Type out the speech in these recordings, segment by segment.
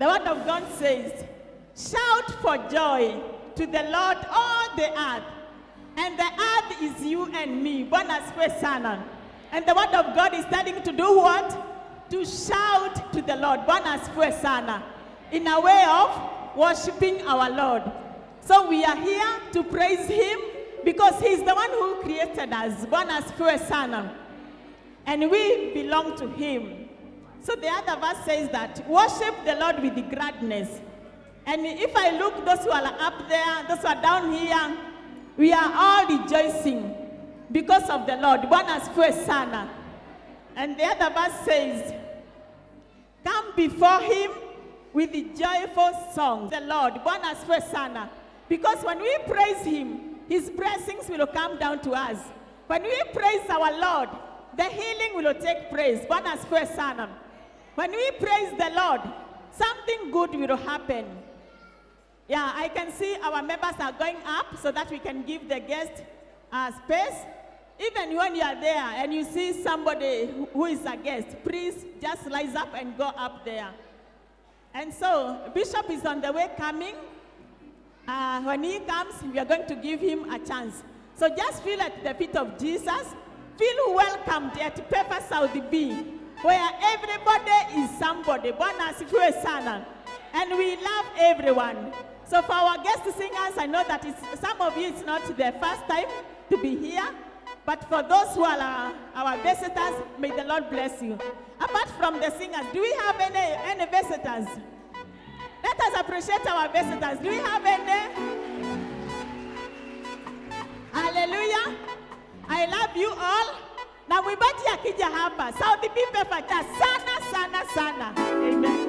The word of God says, shout for joy to the Lord, all the earth. And the earth is you and me. Bwana asifiwe sana. And the word of God is telling to do what? To shout to the Lord. Bwana asifiwe sana. In a way of worshiping our Lord. So we are here to praise him because he's the one who created us. Bwana asifiwe sana. And we belong to him. So the other verse says that, worship the Lord with gladness. And if I look, those who are up there, those who are down here, we are all rejoicing because of the Lord. Bwana asifiwe sana. And the other verse says, come before him with the joyful songs. The Lord, Bwana asifiwe sana. Because when we praise him, his blessings will come down to us. When we praise our Lord, the healing will take place. Bwana asifiwe sana. When we praise the Lord, something good will happen. Yeah, I can see our members are going up so that we can give the guest space. Even when you are there and you see somebody who is a guest, please just rise up and go up there. And so, Bishop is on the way coming. When he comes, we are going to give him a chance. So just feel at the feet of Jesus. Feel welcomed at Pepper South B, where everybody is somebody. Bwana asifiwe sana. And we love everyone. So for our guest singers, I know that some of you, it's not their first time to be here. But for those who are our visitors, may the Lord bless you. Apart from the singers, do we have any visitors? Let us appreciate our visitors. Do we have any? Hallelujah. I love you all. Na mwimbaji akija hapa, South B Pepper sana sana. Amen.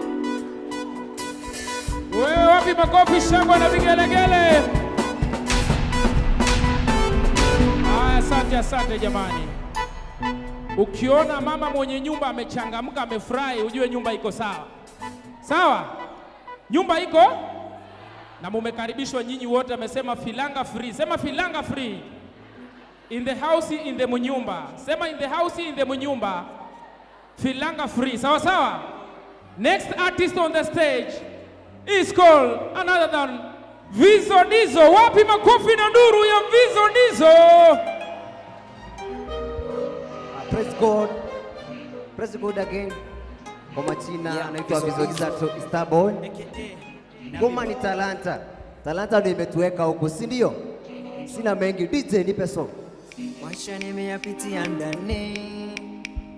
Wewe wapi makofi, shangwe na vigelegele? Asante jamani. Ukiona mama mwenye nyumba amechangamka, amefurahi, ujue nyumba iko sawa. Sawa? Nyumba iko? Na mumekaribishwa nyinyi wote, amesema filanga free. Sema filanga free. In the house, in the munyumba. Sema in the house, in the munyumba. Filanga free. Sawa sawa? Next artist on the stage is called another than Vizo Dizo. Wapi makofi na nduru ya Vizo Dizo? Praise God. Praise God again. Kwa majina anaitwa Vizo Dizo Starboy. Ngoma ni talanta. Talanta ndio imetuweka huko, si ndio? Sina mengi. DJ nipe song. Maisha nimeyapitia ndani,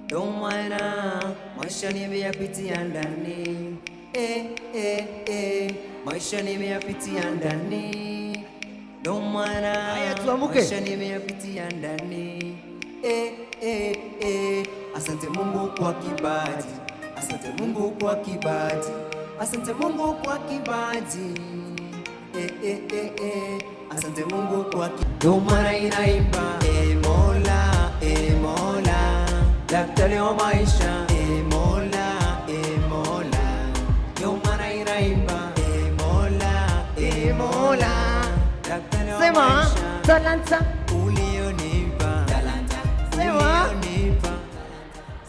ndo maana maisha nimeyapitia ndani. Maisha nimeyapitia ndani, ndo maana maisha nimeyapitia ndani. Asante Mungu kwa kibali, asante Mungu kwa kibali, asante Mungu kwa kibali. Asante Mungu kwa kibali, ndo maana inaimba Mola, Mola, daktari wa maisha. Mola, Mola, ndo maana inaimba Mola, Mola, daktari wa maisha. Talanta Ulionipa, sema, ulionipa,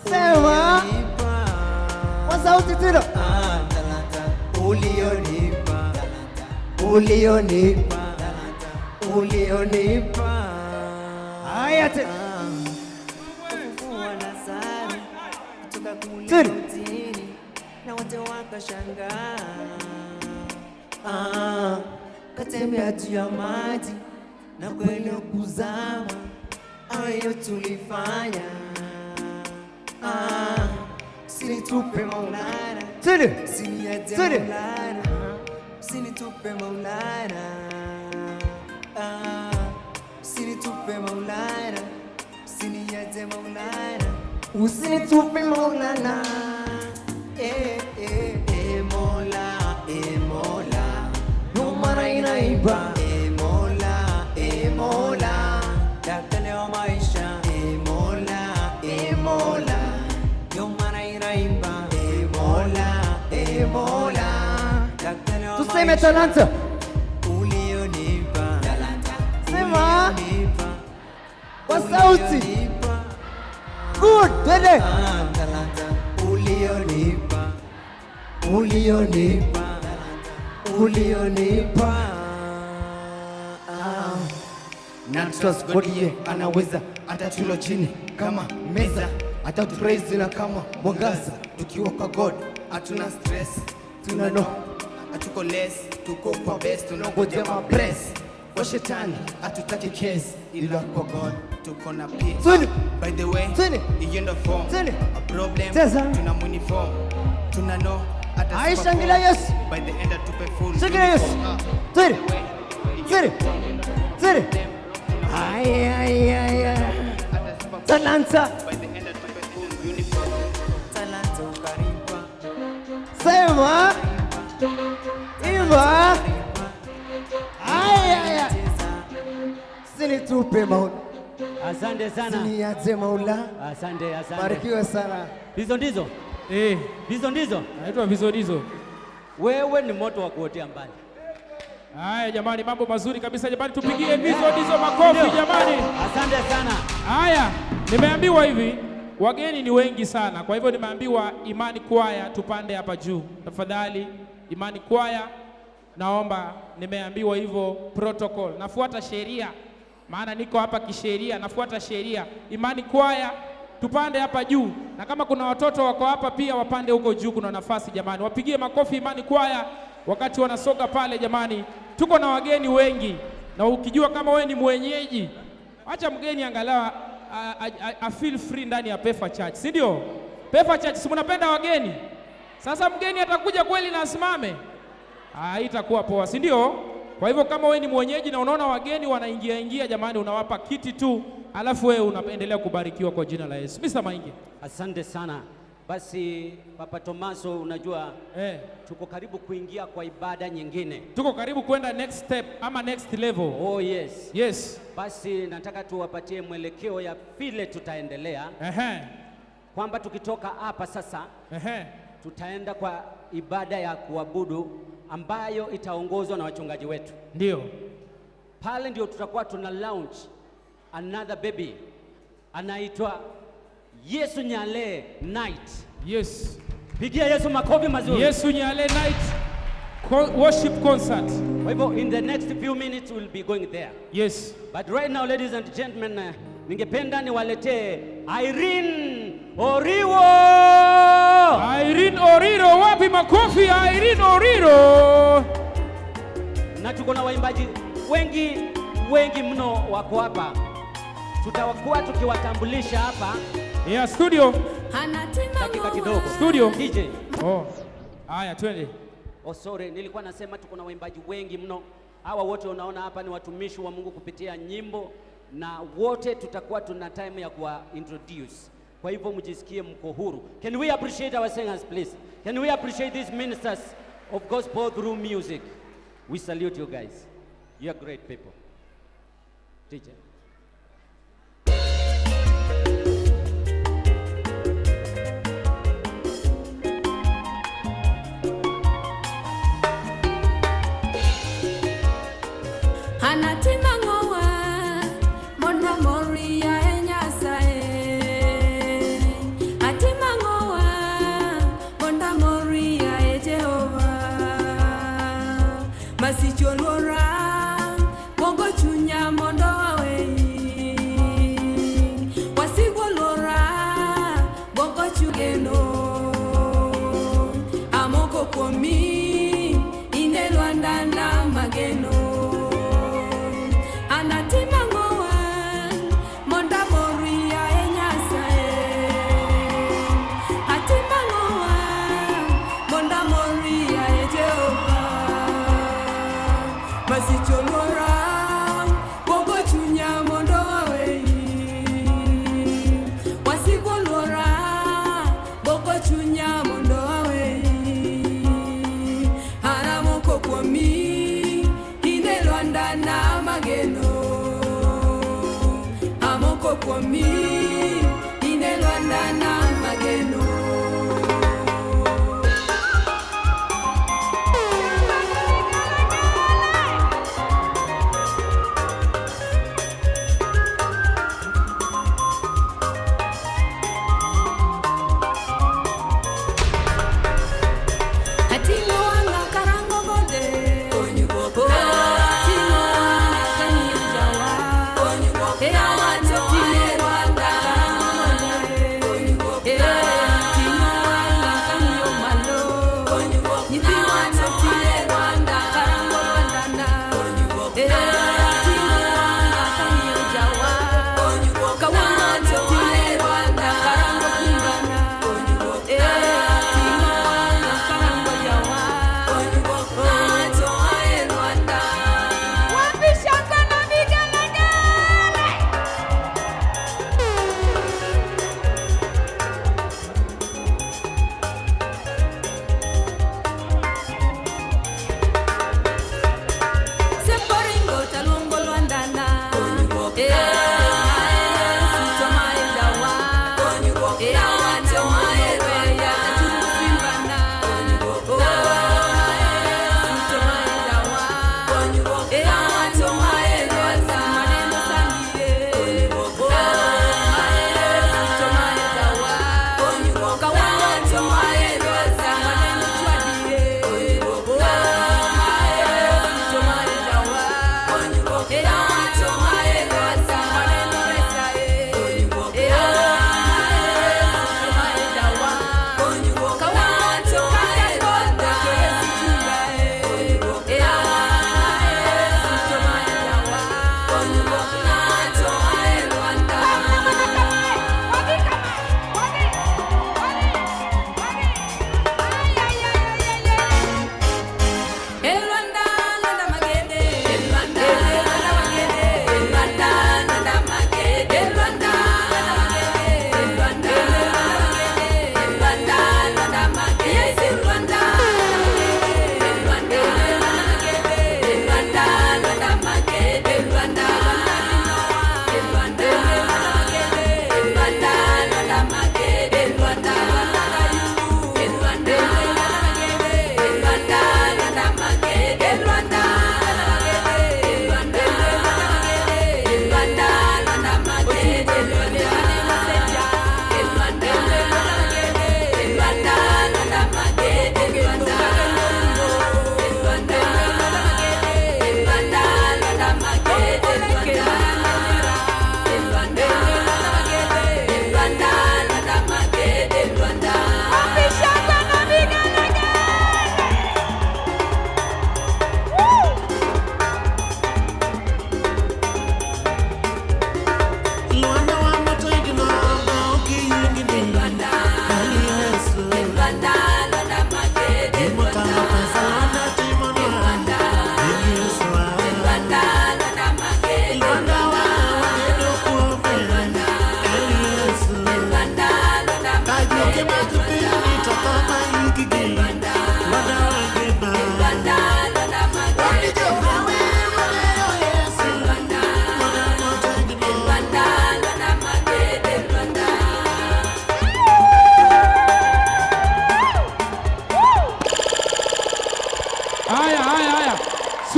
sema kwa sauti tena. Talanta ulionipa, ulionipa, ulionipa. Haya tena. Wanasari kutoka kumulitini na wote wakashangaa. Katembea juu ya maji na kweli kuzama, hayo tulifanya. Usinitupe Maulana, usiniache Maulana, usinitupe Maulana. Usinitupe Maulana, usiniache Maulana, usinitupe Maulana. Mola, Mola, ndo maana inaimba Mola, Mola, daktari wa maisha. Mola, Mola, ndo maana inaimba Mola, Mola, daktari wa maisha. Tuseme talanta. Ulionipa, Sema ulionipa, kwa sauti. Good, dede. Talanta ulionipa, ulionipa na trust God, yeye anaweza, hata tulo chini kama meza, hata tupraise na kama mwangaza. Tukiwa kwa God hatuna stress, tuna no, hatuko less, tuko kwa best, tunangojea ma bless. Kwa shetani hatutaki case, ila kwa God tuko na peace. By the way, hiyo ndo form, a problem tuna uniform, tuna no, hata aishangilia Yesu. By the end atupe full. Shangilia Yesu. Tiri. Ay. Talanta. By the end atupe full uniform. Talanta ukaripa. Sema. Iva. Ay. Sinitupe maula. Asante sana. Siniache maula. Asante. Barikiwe sana. Hizo ndizo. Hizo ndizo. Naitwa Vizodizo. Wewe ni moto wa kuotea mbali. Haya jamani, mambo mazuri kabisa jamani, tupigie Vizodizo makofi jamani. Asante sana. Haya, nimeambiwa hivi wageni ni wengi sana, kwa hivyo nimeambiwa Imani Kwaya tupande hapa juu. Tafadhali Imani Kwaya, naomba, nimeambiwa hivyo protocol. Nafuata sheria, maana niko hapa kisheria, nafuata sheria. Imani Kwaya tupande hapa juu, na kama kuna watoto wako hapa pia wapande huko juu, kuna nafasi jamani. Wapigie makofi Imani Kwaya wakati wanasoka pale jamani. Tuko na wageni wengi, na ukijua kama wewe ni mwenyeji, acha mgeni angalau a feel free ndani ya Pefa Church, si ndio? Pefa Church si mnapenda wageni? Sasa mgeni atakuja kweli na asimame, itakuwa poa, si ndio? Kwa hivyo kama wewe ni mwenyeji na unaona wageni wanaingia jamani, unawapa kiti tu, alafu wewe unaendelea kubarikiwa kwa jina la Yesu. Mr. Maingi. Asante sana. Basi Papa Tomaso, unajua tuko karibu kuingia kwa ibada nyingine. Tuko karibu kwenda next step ama next level. Oh yes. Yes. Basi nataka tuwapatie mwelekeo ya vile tutaendelea. Kwamba tukitoka hapa sasa tutaenda kwa ibada ya kuabudu ambayo itaongozwa na wachungaji wetu. Ndio. Pale ndio tutakuwa tuna launch another baby anaitwa Yesu Nyale Night. Yes. Pigia Yesu makofi mazuri. Yesu Nyale Night worship concert. Kwa hivyo in the next few minutes we'll be going there. Yes. But right now ladies and gentlemen, ningependa niwaletee Irene Oriro. Irene Oriro, wapi makofi Irene Oriro? Na tuko na waimbaji wengi mno wako hapa. Tutakuwa tukiwatambulisha hapa. Yeah, studio. Dakika kidogo. Studio. DJ. Haya, twende. Sorry, nilikuwa nasema tuko na waimbaji wengi mno. Hawa wote unaona hapa ni watumishi wa Mungu kupitia nyimbo, na wote tutakuwa tuna time ya kuwa introduce. Kwa hivyo mjisikie mko huru. Can we appreciate our singers please? Can we appreciate these ministers of gospel through music? We salute you guys. You are great people. DJ. Anatima ngowa Mondo moria enyasae Atima ngowa Mondo moria e Jehova Masichonora Bongo chunya mondo awe Wasigolora Bongo chugeno Amoko komi Inelwanda na mageno kwa mi inelwanda na mageno.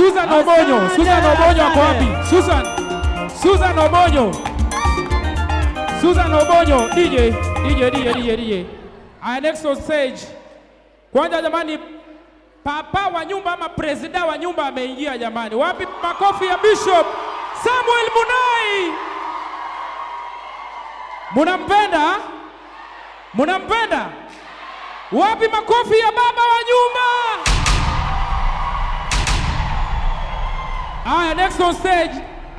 Susan Obonyo. Susan Obonyo ako wapi? Susan Obonyo. Susan Obonyo. DJ. Next on stage. Kwanza jamani, papa wa nyumba ama presida wa nyumba ameingia jamani. Wapi makofi ya Bishop Samuel Munai? Munampenda? Wapi makofi ya baba wa nyumba? Next on stage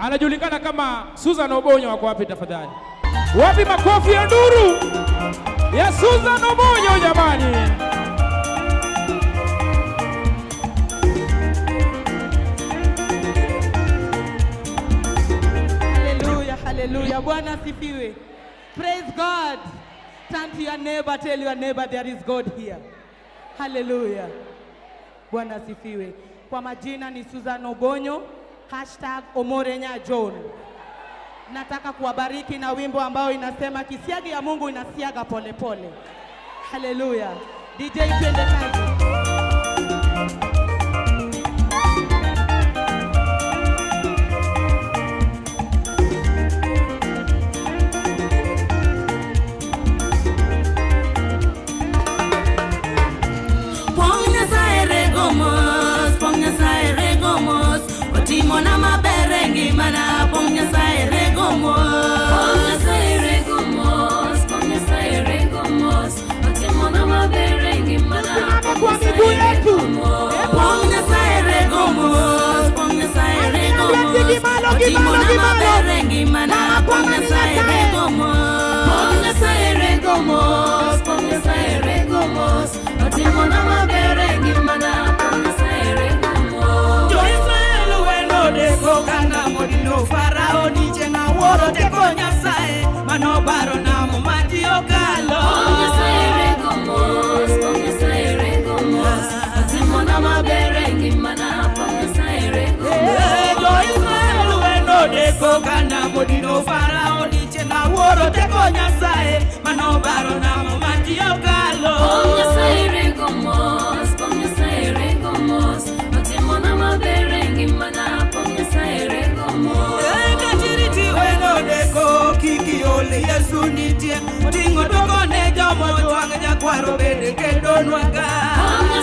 anajulikana kama Susan Obonyo. Wako wapi tafadhali? Wapi makofi ya nduru ya Susan Obonyo jamani? Hallelujah. Bwana asifiwe. Praise God. Turn to your neighbor, tell your neighbor there is God here. Hallelujah. Bwana asifiwe. Kwa majina ni Susan Obonyo, #Omorenya John. Nataka kuwabariki na wimbo ambao inasema kisiagi ya Mungu inasiaga pole pole. Hallelujah. DJ twende kazi. Mona maberengi mana ponga saire gomos Mona maberengi mana kwa miguu yetu ponga saire gomos Mona maberengi mana ponga saire gomos Mona maberengi mana ponga saire Koganda modino farao ni chenga woro te konya sae mano baro na mo mati okalo Ponga saire gomos Atimona maberengi mana ponga saire gomos Jo Israel wendo de koganda modino farao ni chenga woro te konya sae mano baro na mo mati okalo Ponga saire gomos Atimona maberengi mana ponga saire gomos Kachiriti wendo de ko kiki ole Yesu nitie tingo doko ne jomo twang jakwaro bende kendo nwaga Ponga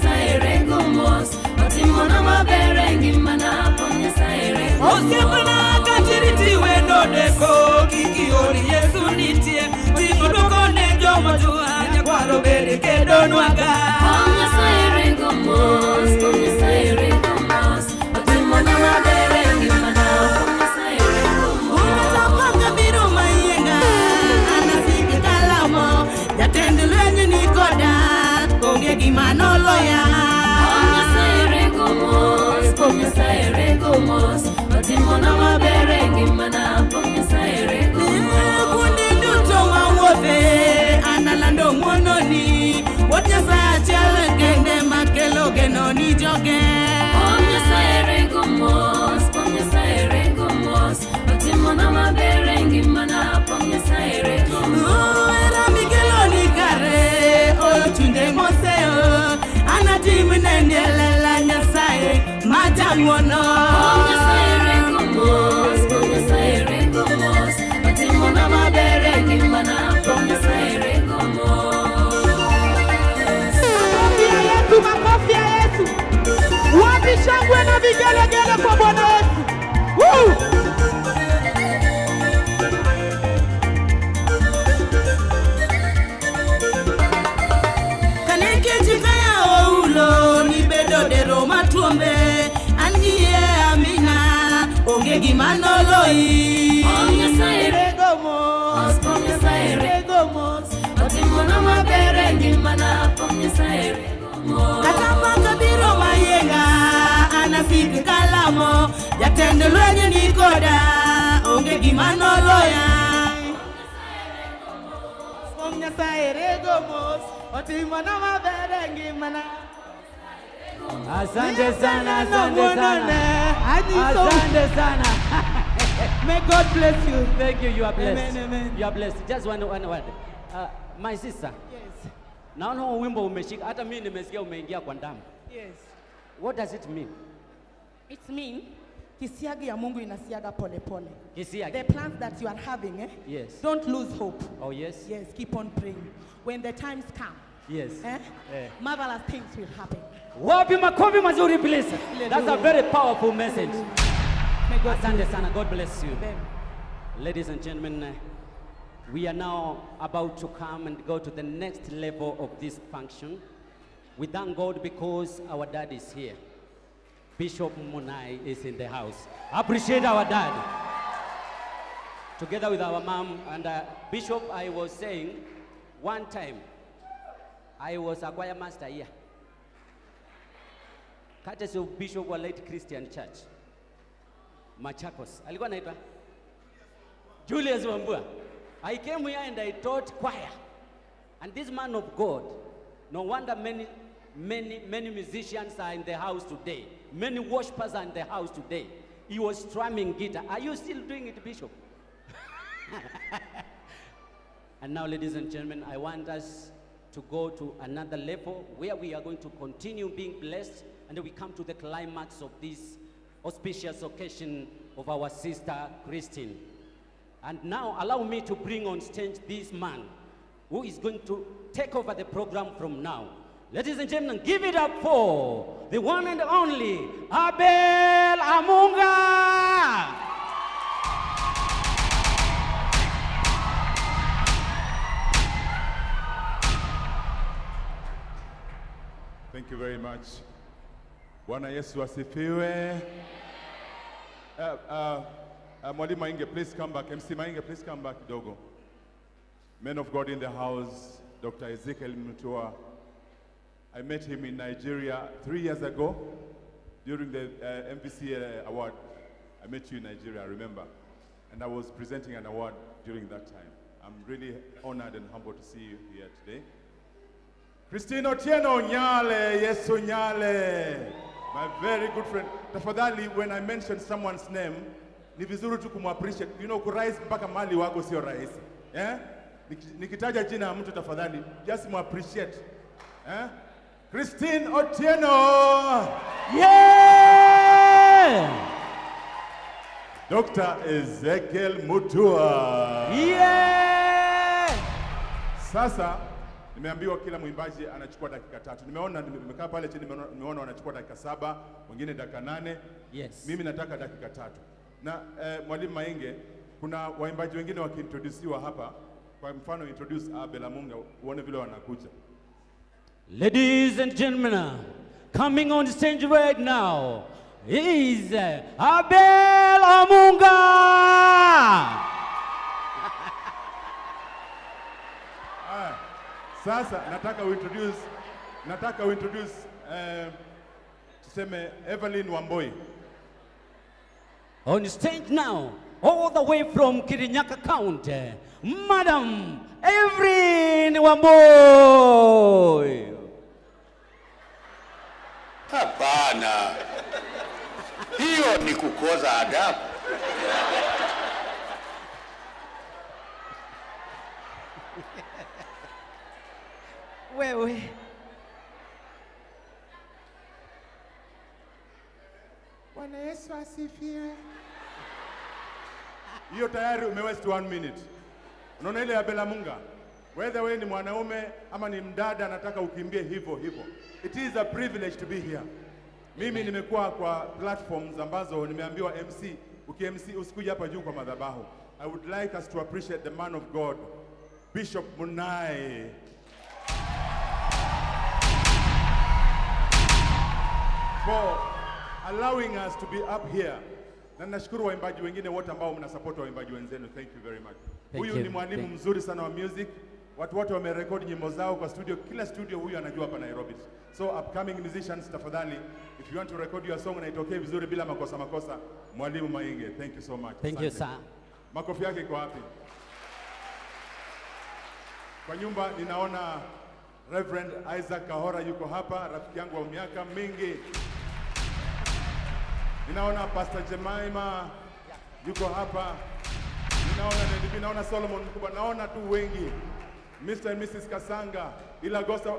saire gomos Atimona maberengi mana ponga saire gomos Osiepana kachiriti wendo de ko kiki ole Yesu nitie tingo doko ne jomo twang jakwaro bende kendo nwaga Ponga saire gomos Atimona maberengi mana ponga saire gomos Unatapanga biro mayenga anasiki kalamo jatende lenye nikoda onge gimano loya Ponga saire gomos Atimona maberengi mana ponga saire gomos kundi duto mawuothe analando mononi wotnya sa chale kende makelo geno ni joge Ponga saire gomos Atimona maberengi mana ponga saire gomos era mikelo ni kare oyo tunde moseo anatimne ndelela nyasaye majamono Ponga saire gomos Atimona maberengi mana ponga saire gomos Makofi ya Yesu. Wapi shangwe na vigelegele kwa Bwana Yesu. Woo! Kaneke chikaya oulo ni bedo de Roma tuombe angie amina onge gimano loi Ponga saire gomos Atimona maberengi mana ponga saire gomos Katapa kabiro mayenga anafiki kalamo jatende lwenye nikoda onge gimano loya Ponga saire gomos Atimona maberengi mana Asante sana. May God bless you. Thank you. You are blessed. Amen. You are blessed. Just one word. My sister. Yes. Naona wimbo umeshika. Hata mimi nimesikia umeingia kwa damu. Yes. What does it mean? It means kisiagi ya Mungu inasiaga pole pole. Kisiagi. The plans that you are having, Yes. don't lose hope. Oh, yes? Yes, keep on praying. When the times come, Yes. marvelous things will happen. Wapi makofi mazuri, please. Hallelujah. That's a very powerful message. May God Asante bless sana. God bless you. Amen. Ladies and gentlemen, we are now about to come and go to the next level of this function. We thank God because our dad is here. Bishop Munai is in the house. Appreciate our dad. Together with our mom and Bishop, I was saying, one time, I was a choir master here. Courtesy of Bishop wa Light Christian Church, Machakos. Alikuwa naitwa Julius Wambua. I came here and I taught choir. And this man of God, no wonder many musicians are in the house today. Many worshipers are in the house today. He was strumming guitar. Are you still doing it, Bishop? And now, ladies and gentlemen, I want us to go to another level where we are going to continue being blessed, and we come to the climax of this auspicious occasion of our sister Christine. And now allow me to bring on stage this man who is going to take over the program from now. Ladies and gentlemen, give it up for the one and only Abel Amunga. Thank you very much. Bwana Yesu asifiwe. Mwalimu Mainge, please come back. MC Mainge, please come back kidogo. Men of God in the house, Dr. Ezekiel Mutua. I met him in Nigeria 3 years ago during the MVC award. I met you in Nigeria, I remember. And I was presenting an award during that time. I'm really honored and humbled to see you here today. Christine Otieno Nyale, Yesu Nyale, my very good friend. Tafadhali, when I mention someone's name, ni vizuri tu kumappreciate. You know, kurais mpaka mali wako sio rahisi. Yeah? Nikitaja jina ya mtu tafadhali, just appreciate. Yeah? Christine Otieno. Yeah! Dr. Ezekiel Mutua. Yeah! Sasa nimeambiwa kila mwimbaji anachukua dakika 3. Nimekaa pale chini nimeona wanachukua dakika 7, wengine dakika 8. Yes. Mimi nataka dakika 3. Na Mwalimu Mainge, kuna waimbaji wengine wakiintroduciwa hapa. Kwa mfano introduce Abel Amunga, uone vile wanakuja. Ladies and gentlemen, coming on stage right now is Abel Amunga. Sasa nataka uintroduce tuseme Evelyn Wamboi. On stage now, all the way from Kirinyaga County, Madam Evelyn Wamboi. Hapana, hiyo ni kukoza adabu. Wewe. Bwana Yesu asifiwe. Hiyo tayari umewaste 1 minute. Unaona ile ya Abel Amunga? Whether wewe ni mwanaume ama ni mdada anataka ukimbie hivyo. It is a privilege to be here. Mimi nimekuwa kwa platforms ambazo nimeambiwa MC, uki-MC usikuja hapa juu kwa madhabahu. I would like us to appreciate the man of God, Bishop Munai. For allowing us to be up here. Na nashukuru waimbaji wengine wote ambao mnasupport waimbaji wenzenu. Thank you very much. Huyu ni mwalimu mzuri sana wa music. Watu wote wamerekodi nyimbo zao kwa studio. Kila studio huyu anajua hapa Nairobi. So upcoming musicians, tafadhali, if you want to record your song na itokee vizuri bila makosa, Mwalimu Mainge. Thank you so much. Thank you, sir. Makofi yake kwa wapi? Kwa nyumba ninaona Reverend Isaac Kahora yuko hapa, rafiki yangu wa miaka mingi. Ninaona Pastor Jemima yuko hapa. Ninaona Solomon mkubwa, naona tu wengi. Mr. and Mrs. Kasanga, Ilagosa,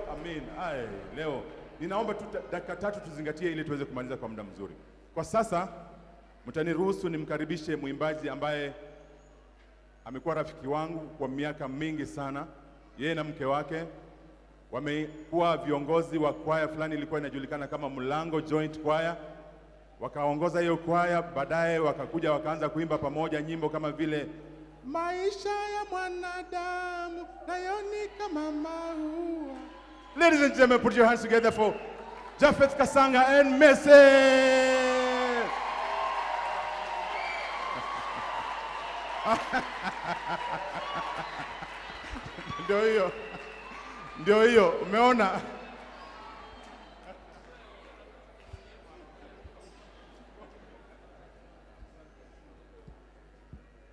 leo Ninaomba tu dakika 3 tuzingatie ili tuweze kumaliza kwa muda mzuri. Kwa sasa mtaniruhusu nimkaribishe mwimbaji ambaye amekuwa rafiki wangu kwa miaka mingi sana. Yeye na mke wake wamekuwa viongozi wa kwaya fulani ilikuwa inajulikana kama Mlango Joint Choir. Wakaongoza hiyo kwaya, baadaye wakakuja wakaanza kuimba pamoja nyimbo kama vile maisha ya mwanadamu nayo ni kama maua. Ladies and gentlemen, put your hands together for Japheth Kasanga and Messi. Ndio hiyo, umeona?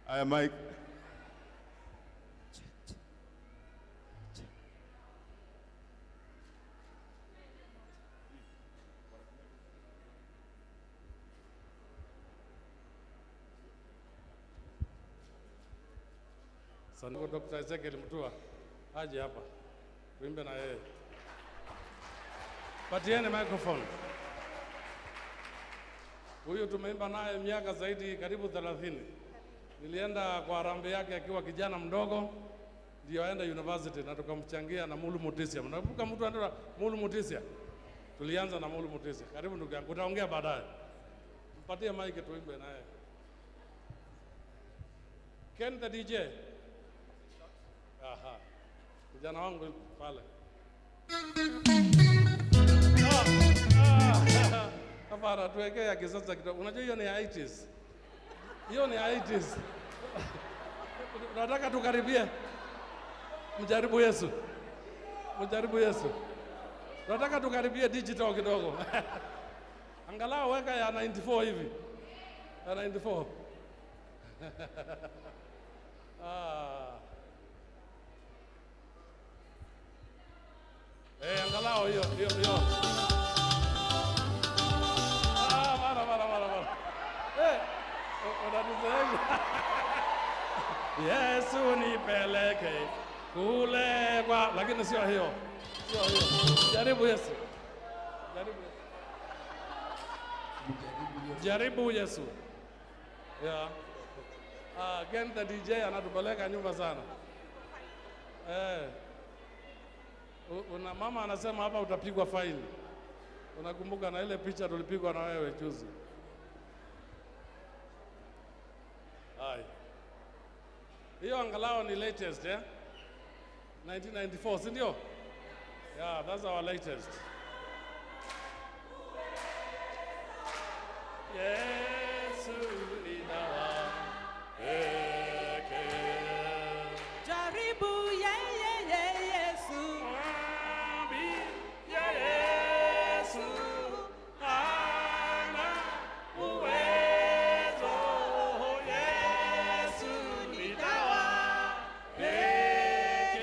Aya Mike. Sanduku Dr. Ezekiel Mutua aje hapa tuimbe na yeye. Patieni microphone. Huyu tumeimba naye miaka zaidi karibu 30. Nilienda kwa harambee yake akiwa kijana mdogo ndio aenda university na tukamchangia na Mulu Mutisia. Mnakumbuka mtu anaitwa Mulu Mutisia? Tulianza na Mulu Mutisia. Karibu ndugu yangu, utaongea baadaye. Mpatie mic tuimbe naye. Ken the DJ. Aha. Kijana wangu pale. Hapana, tuwekee ya kisasa kidogo. Unajua hiyo ni 80s. Hiyo ni 80s. Nataka tukaribie. Mjaribu Yesu. Mjaribu Yesu. Nataka tukaribie digital kidogo. Angalau weka ya 94 hivi. Ya 94. Angalau hiyo. Mara. Unanizeeka. Yesu nipeleke kule kwa, lakini sio hiyo. Jaribu Yesu. Jaribu Yesu. Yeah. Again the DJ anatupeleka nyumba sana. Una mama anasema hapa utapigwa faini. Unakumbuka na ile picha tulipigwa na wewe juzi. Hiyo angalau ni latest, 1994, si ndio? Yeah, that's our latest. Yesu ni dawa pekee. Jaribu Yesu. Yesu ana uwezo. Yesu ni dawa pekee.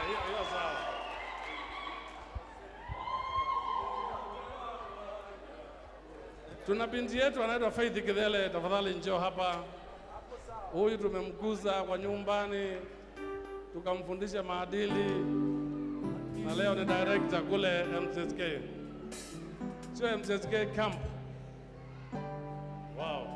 Hiyo sawa. Tuna binti yetu anaitwa Faith Kidhele, tafadhali njoo hapa. Huyu tumemkuza kwa nyumbani, tukamfundisha maadili, na leo ni director kule MCSK. Sio MCSK camp. Wow.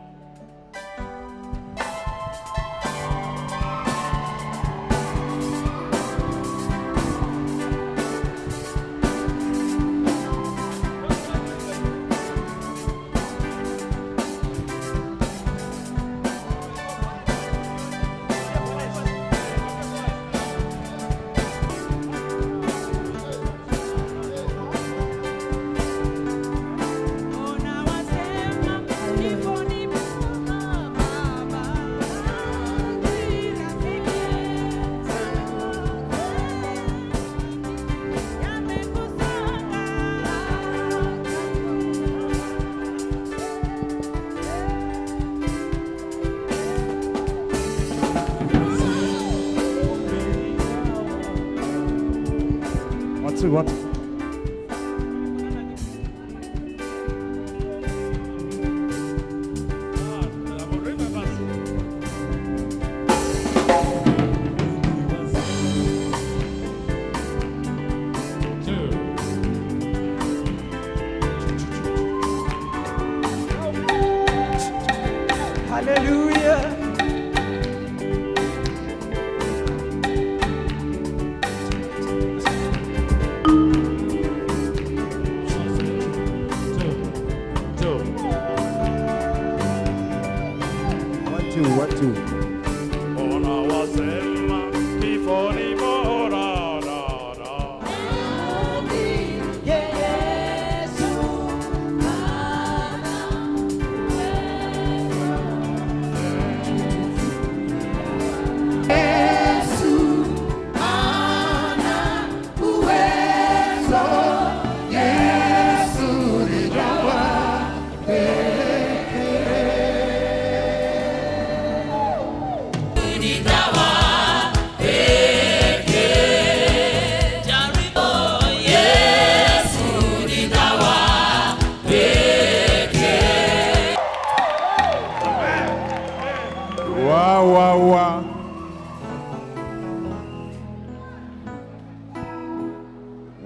What?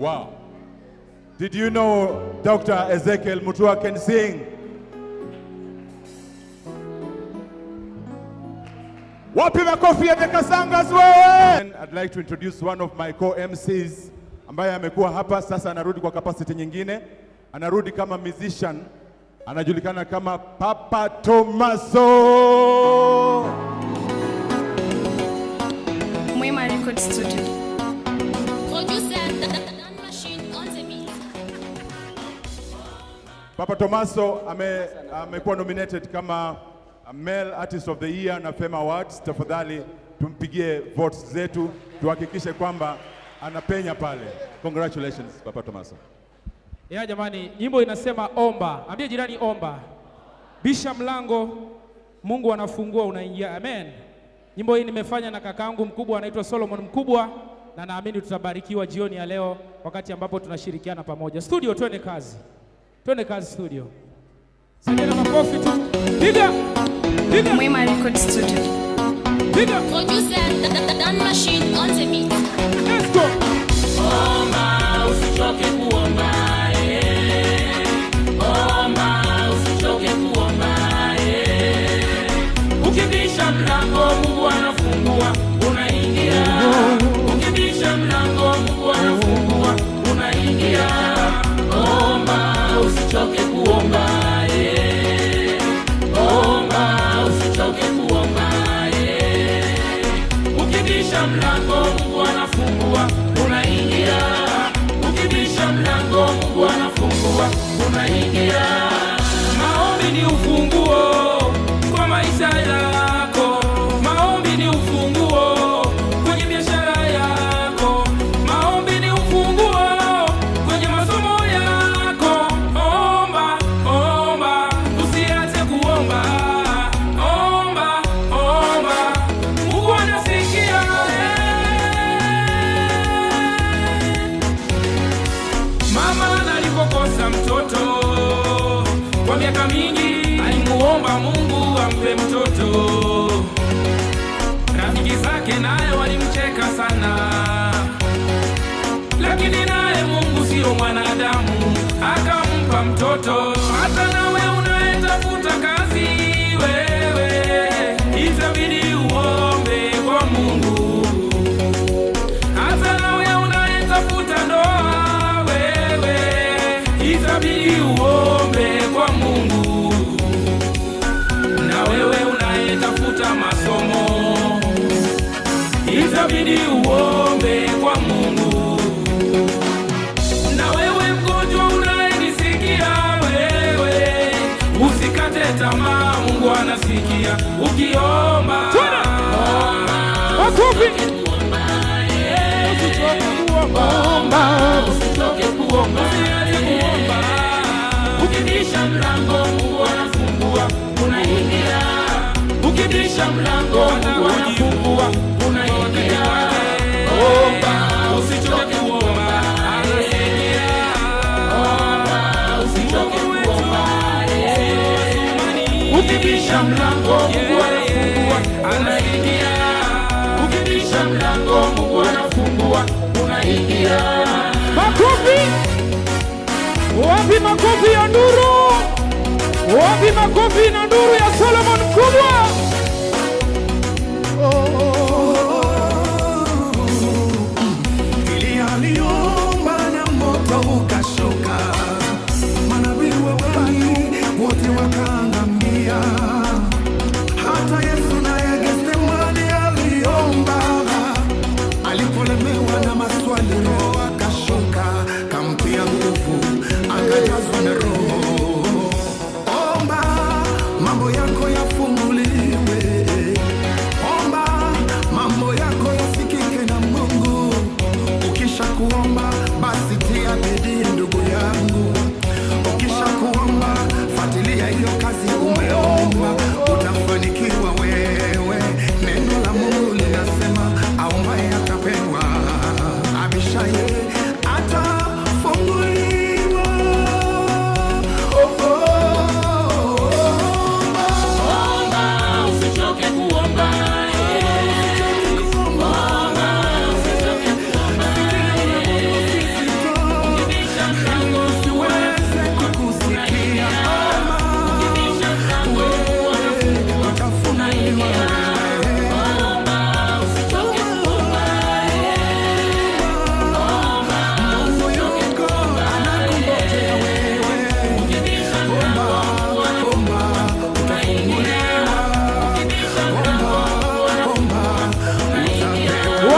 Wow. Did you know Dr. Ezekiel Mutua can sing? Wapi makofi ya Kasangas wewe? I'd like to introduce one of my co-MCs ambaye amekuwa hapa sasa, anarudi kwa capacity nyingine, anarudi kama musician, anajulikana kama Papa Tomaso. Mwema Record Studio. Papa Tomaso amekuwa nominated kama Male Artist of the Year na Fame Awards. Tafadhali tumpigie votes zetu tuhakikishe kwamba anapenya pale. Congratulations Papa Tomaso. Ya jamani, nyimbo inasema omba. Ambie jirani omba. Bisha mlango, Mungu anafungua, unaingia. Amen. Nyimbo hii nimefanya na kakaangu mkubwa anaitwa Solomon Mkubwa, na naamini tutabarikiwa jioni ya leo wakati ambapo tunashirikiana pamoja. Studio, twende kazi. Twende kazi studio. Sasa makofi tu. Piga. Piga. Mwema Record Studio. Piga. Producer Dan Machine on the beat. Let's go. Omba, usichoke kuomba. Omba, usichoke kuomba. Ukibisha mlango Mungu anafungua, unaingia. Ukibisha mlango Mungu anafungua, unaingia. Omba, usichoke kuomba. Omba, usichoke kuomba. Ukibisha mlango Mungu anafungua, unaingia. Ukibisha mlango Mungu anafungua, unaingia. Maombi ni ufunguo kwa maisha yako. Maombi ni ufunguo kwenye biashara yako. Maombi ni ufunguo kwenye masomo yako. Omba, omba, usiache kuomba. Omba, omba, Mungu anasikia. Mama alipokosa mtoto kwa miaka mingi, alimuomba Mungu ampe mtoto. Rafiki zake naye walimcheka sana, lakini naye Mungu sio mwanadamu, akampa mtoto. Hata nawe unayetafuta kazi, wewe itabidi uombe kwa Mungu. Hata nawe unayetafuta ndoa, wewe itabidi uombe kwa Mungu. Na wewe unayetafuta masomo, itabidi uombe kwa Mungu. Na wewe mgonjwa unayenisikia, wewe usikate tamaa, Mungu anasikia ukiomba. Makofi. Omba, usichoke kuomba. Usiache kuomba. Ukibisha mlango Mungu anafungua, unaingia. Ukibisha mlango Mungu anafungua, unaingia. Omba, usichoke kuomba. Anasikia. Omba, usichoke kuomba. Ukibisha mlango Mungu anafungua, unaingia. Ukibisha mlango Mungu anafungua, unaingia. Makofi. Wapi makofi ya nuru? Wapi makofi na nuru ya Solomon Mkubwa? Ili aliomba na moto ukashuka, manabii wa Baali wote wakaangamia. Hata Yesu naye Getsemani aliomba, alipolemewa na maswali Roho akashuka, kampia nguvu, akajazwa na Roho. Omba mambo yako yafunguliwe, omba mambo yako yasikike na Mungu. Ukisha kuomba basi tia bidii ndugu yangu. Ukisha kuomba fuatilia hiyo kazi umeomba, utafanikiwa wewe. Neno la Mungu linasema aombaye atapewa,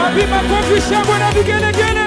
Wapi makofi, shangwe na vigelegele?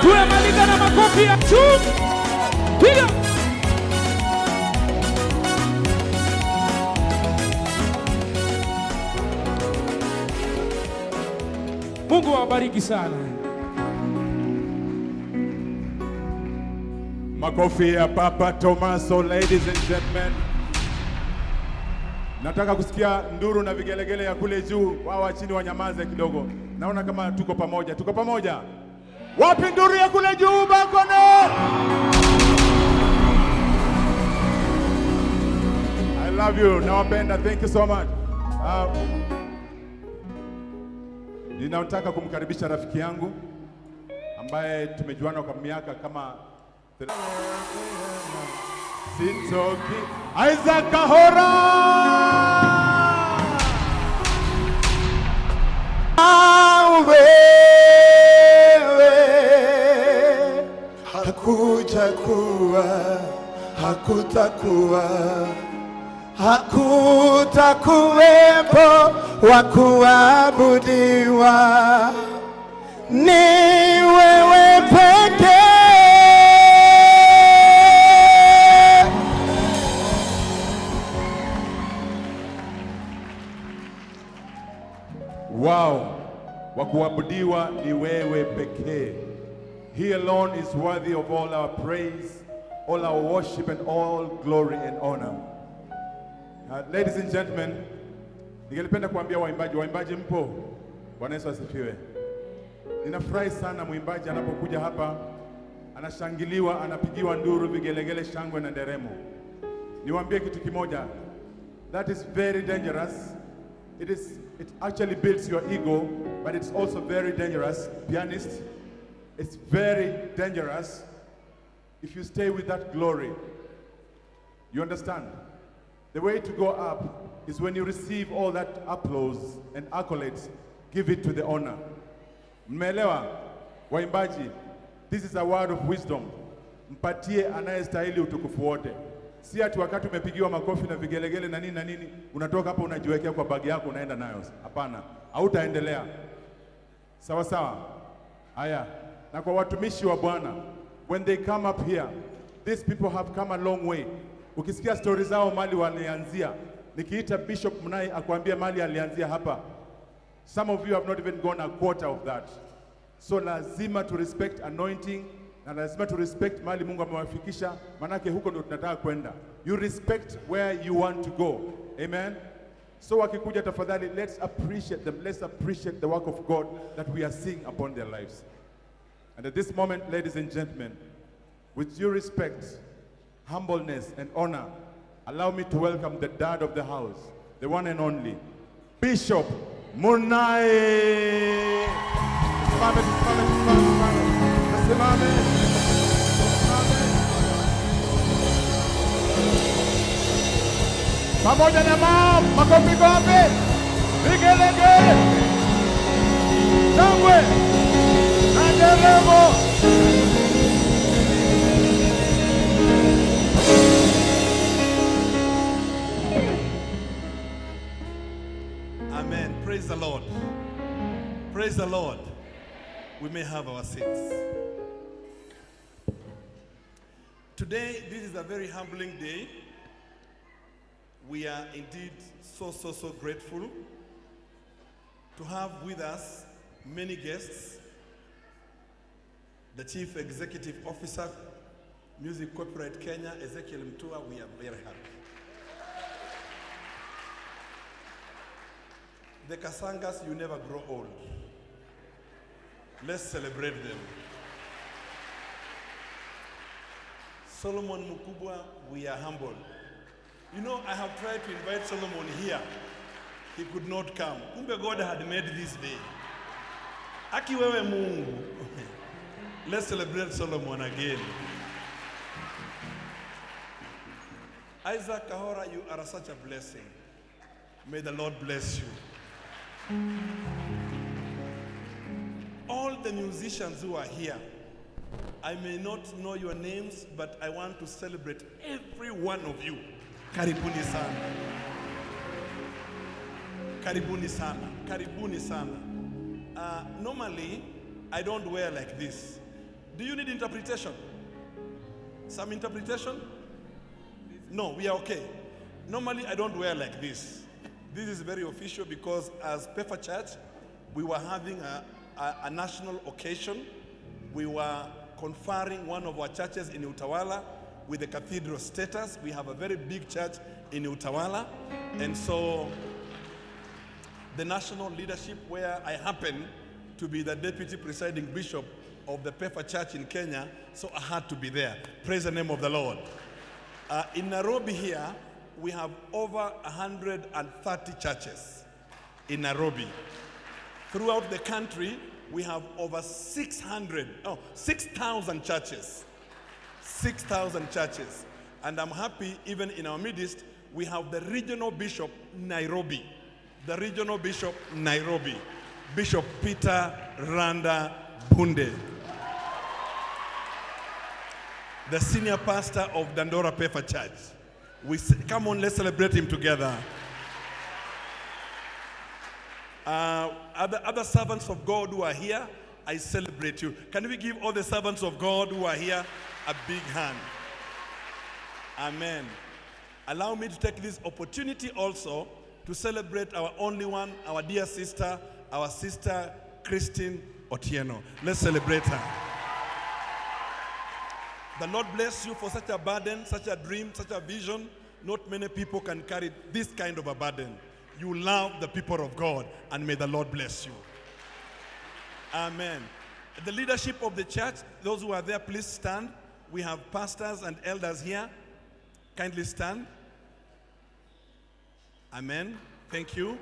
Tunamaliza na makofi ya tu. Piga. Mungu awabariki sana. Makofi ya Papa Tomaso, ladies and gentlemen. Nataka kusikia nduru na vigelegele ya kule juu, wao wa chini wanyamaze kidogo. Naona kama tuko pamoja. Tuko pamoja. Wapi nduru ya kule juu Bakono? I love you. Nawapenda. Thank you so much. Ninataka kumkaribisha rafiki yangu ambaye tumejuana kwa miaka kama Sintoki, Isaac Kahora. Wewe hakutakuwa, hakutakuwepo wa kuabudiwa, ni wewe pekee. Wow, wa kuabudiwa ni wewe pekee. He alone is worthy of all our praise, all our worship and all glory and honor. Ladies and gentlemen, ningelipenda kuambia waimbaji mpo? Bwana Yesu asifiwe. Ninafurahi sana mwimbaji anapokuja hapa, anashangiliwa, anapigiwa nduru, vigelegele, shangwe na nderemo. Niwaambie kitu kimoja, that is very dangerous. It actually builds your ego, but it's also very dangerous. Pianist, it's very dangerous if you stay with that glory. You understand? The way to go up is when you receive all that applause and accolades, give it to the honor. Mmeelewa? Waimbaji, this is a word of wisdom. Mpatie anayestahili utukufu wote. Si ati wakati umepigiwa makofi na vigelegele na nini, unatoka hapa unajiwekea kwa bagi yako unaenda nayo. Hapana, hautaendelea. Sawa sawa? Haya. Na kwa watumishi wa Bwana, when they come up here, these people have come a long way. Ukisikia stories zao mali walianzia, nikiita Bishop Munai akwambia mali alianzia hapa. Some of you have not even gone a quarter of that. So lazima to respect anointing, na lazima to respect mali Mungu amewafikisha, manake huko ndio tunataka kwenda. You respect where you want to go. Amen. So wakikuja tafadhali, let's appreciate them. Let's appreciate the work of God that we are seeing upon their lives. And at this moment, ladies and gentlemen, with due respect, humbleness and honor, allow me to welcome the dad of the house, the one and only, Bishop Munai. Pamoja na makofi kombe, vigelegele, shangwe na nderemo. Amen. Praise the Lord. Praise the Lord. We may have our seats. Today, this is a very humbling day We are indeed so grateful to have with us many guests. The Chief Executive Officer, Music Corporate Kenya, Ezekiel Mutua, we are very happy. The Kasangas, you never grow old. Let's celebrate them. Solomon Mukubwa, we are humbled. You know, I have tried to invite Solomon here. He could not come. Kumbe God had made this day. Aki wewe Mungu. Let's celebrate Solomon again. Isaac Kahora, you are such a blessing. May the Lord bless you. All the musicians who are here, I may not know your names, but I want to celebrate every one of you. Karibuni sana. Karibuni sana. Karibuni sana. Normally, I don't wear like this. Do you need interpretation? Some interpretation? No, we are okay. Normally, I don't wear like this. This is very official because as Pefa Church, we were having a national occasion. We were conferring one of our churches in Utawala with the cathedral status. We have a very big church in Utawala. And so the national leadership, where I happen to be the deputy presiding bishop of the Pefa Church in Kenya, so I had to be there. Praise the name of the Lord. In Nairobi here, we have over 130 churches in Nairobi. Throughout the country, we have over 6,000 churches. 6,000 churches. And I'm happy, even in our midst, we have the regional bishop Nairobi. The regional bishop Nairobi. Bishop Peter Randa Bunde. The senior pastor of Dandora Pefa Church. Come on, let's celebrate him together. Other servants of God who are here, I celebrate you. Can we give all the servants of God who are here a big hand? Amen. Allow me to take this opportunity also to celebrate our only one, our dear sister, our sister Christine Otieno. Let's celebrate her. The Lord bless you for such a burden, such a dream, such a vision. Not many people can carry this kind of a burden. You love the people of God, and may the Lord bless you. Amen. The leadership of the church, those who are there, please stand. We have pastors and elders here. Kindly stand. Amen. Thank you.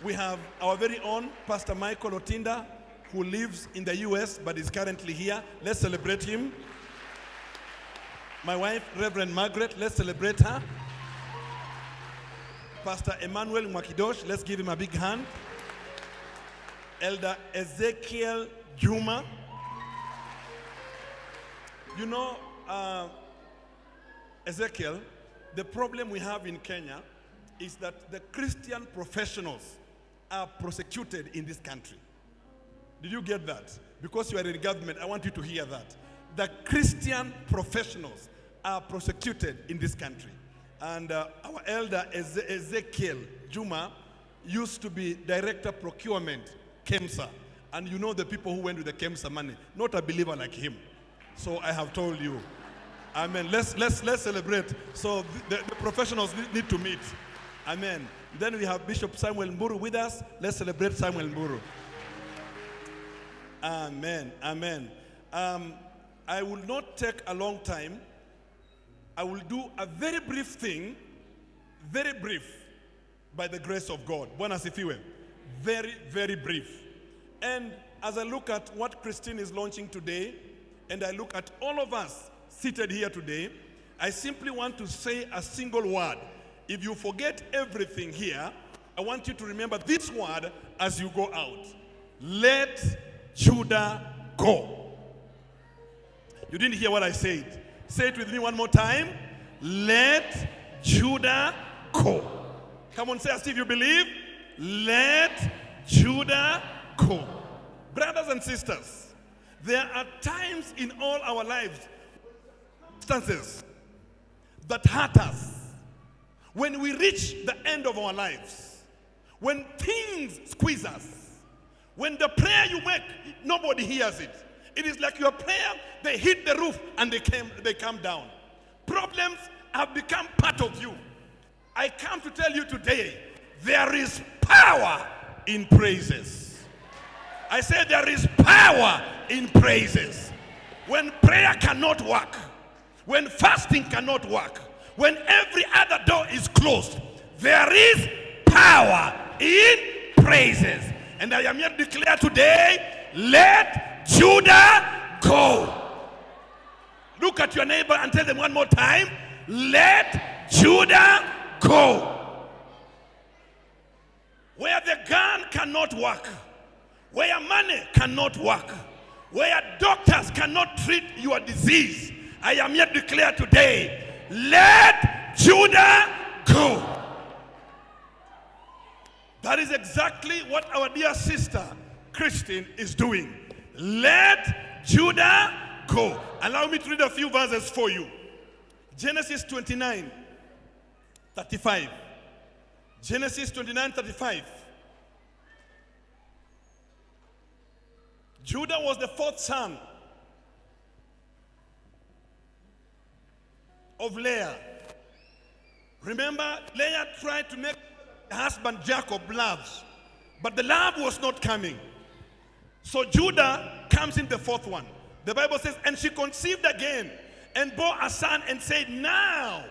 We have our very own Pastor Michael Otinda, who lives in the US but is currently here. Let's celebrate him. My wife, Reverend Margaret, let's celebrate her. Pastor Emmanuel Mwakidosh, let's give him a big hand. Elder Ezekiel Juma. You know, Ezekiel, the problem we have in Kenya is that the Christian professionals are prosecuted in this country. Did you get that? Because you are in government, I want you to hear that. The Christian professionals are prosecuted in this country. And our elder Ezekiel Juma used to be director procurement, KEMSA. And you know the people who went with the KEMSA money, not a believer like him. So I have told you. Amen. Let's celebrate. So the professionals need to meet. Amen. Then we have Bishop Samuel Mburu with us. Let's celebrate Samuel Mburu. Amen. Amen. I will not take a long time. I will do a very brief thing, very brief, by the grace of God. Bwana sifiwe. Very, very brief. And as I look at what Christine is launching today, and I look at all of us seated here today, I simply want to say a single word. If you forget everything here, I want you to remember this word as you go out. Let Judah go. You didn't hear what I said. Say it with me one more time. Let Judah go. Come on, say as if you believe. Let Judah go. Brothers and sisters, there are times in all our lives, instances that hurt us. when we reach the end of our lives, when things squeeze us, when the prayer you make, nobody hears it. It is like your prayer, they hit the roof and they come down. Problems have become part of you. I come to tell you today, there is power in praises. I say there is power in praises. When prayer cannot work, when fasting cannot work, when every other door is closed, there is power in praises. And I am here to declare today, let Judah go. Look at your neighbor and tell them one more time, let Judah go. Where the gun cannot work, where money cannot work, where doctors cannot treat your disease, I am here to declare today, let Judah go. That is exactly what our dear sister Christine is doing. Let Judah go. Allow me to read a few verses for you. Genesis 29:35. Genesis 29:35. Judah was the fourth son of Leah. Remember, Leah tried to make her husband Jacob loves, but the love was not coming. So Judah comes in the fourth one. The Bible says, and she conceived again and bore a son and said, now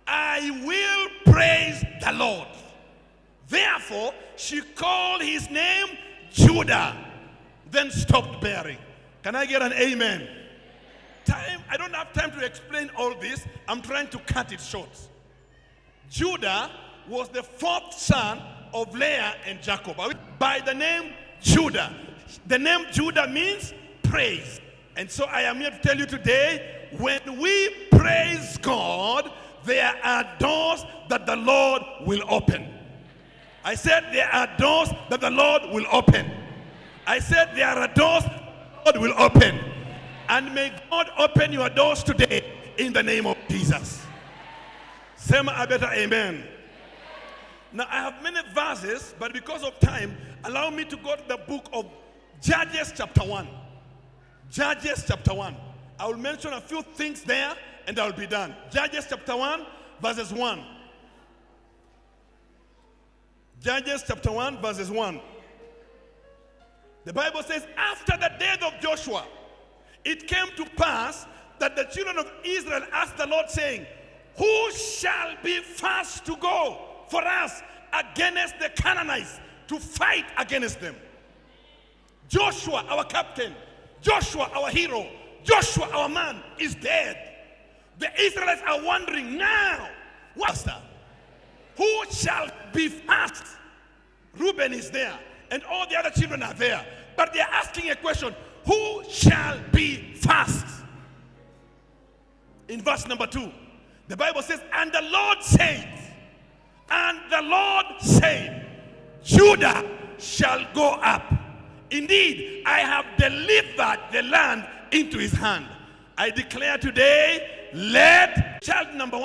I will praise the Lord. Therefore, she called his name Judah, then stopped bearing. Can I get an amen? I don't have time to explain all this. I'm trying to cut it short. Judah was the fourth son of Leah and Jacob by the name Judah. The name Judah means praise. And so I am here to tell you today, when we praise God, there are doors that the Lord will open. I said there are doors that the Lord will open. I said there are doors that God will open. And may God open your doors today in the name of Jesus. Say a better amen. Now I have many verses, but because of time, allow me to go to the book of Judges chapter 1. Judges chapter 1. I will mention a few things there and I will be done. Judges chapter 1 verses 1. Judges chapter 1 verses 1. The Bible says, after the death of Joshua, it came to pass that the children of Israel asked the Lord, saying, who shall be first to go for us against the Canaanites to fight against them? Joshua, our captain, Joshua, our hero, Joshua, our man, is dead. The Israelites are wondering now, who shall be first? Reuben is there, and all the other children are there. But they are asking a question, who shall be first? In verse number 2, the Bible says, and the Lord said, Judah shall go up. Indeed, I have delivered the land into his hand. I declare today, let child number 1